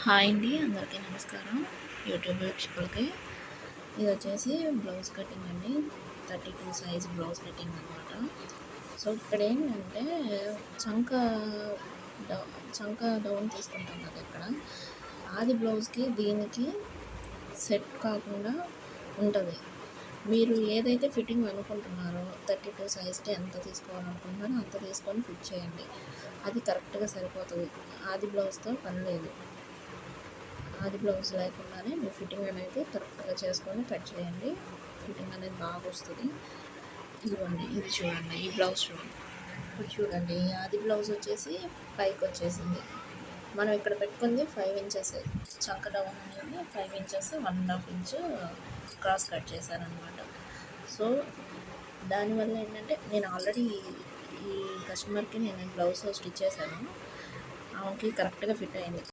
Hi అండి, అందరికీ నమస్కారం. యూట్యూబ్ వీక్షకులకి ఇది వచ్చేసి బ్లౌజ్ కటింగ్ అండి. 32 సైజ్ బ్లౌజ్ కటింగ్ అనమాట. సో ఇక్కడ ఏంటంటే చంక చంక డౌన్ తీసుకుంటాం కదా, ఇక్కడ ఆది బ్లౌజ్కి దీనికి సెట్ కాకుండా ఉంటుంది. మీరు ఏదైతే ఫిట్టింగ్ అనుకుంటున్నారో 32 సైజ్కి ఎంత తీసుకోవాలనుకుంటున్నారో అంత తీసుకొని ఫిట్ చేయండి. అది కరెక్ట్గా సరిపోతుంది. ఆది బ్లౌజ్తో పని లేదు. ఆది బ్లౌజ్ లేకుండానే మీరు ఫిట్టింగ్ అనేది కరెక్ట్గా చేసుకొని కట్ చేయండి. ఫిట్టింగ్ అనేది బాగా వస్తుంది. ఇదిగోండి, ఇది చూడండి, ఈ బ్లౌజ్ చూడండి. ఇప్పుడు చూడండి, ఆది బ్లౌజ్ వచ్చేసి పైకి వచ్చేసింది. మనం ఇక్కడ పెట్టుకుంది 5 ఇంచెస్. చంక డౌన్ అనేది 5 ఇంచెస్, 1.5 ఇంచ్ క్రాస్ కట్ చేశారనమాట. సో దానివల్ల ఏంటంటే నేను ఆల్రెడీ ఈ కస్టమర్కి నేను బ్లౌజ్ స్టిచ్ చేశాను. ఆమెకి కరెక్ట్గా ఫిట్ అయింది.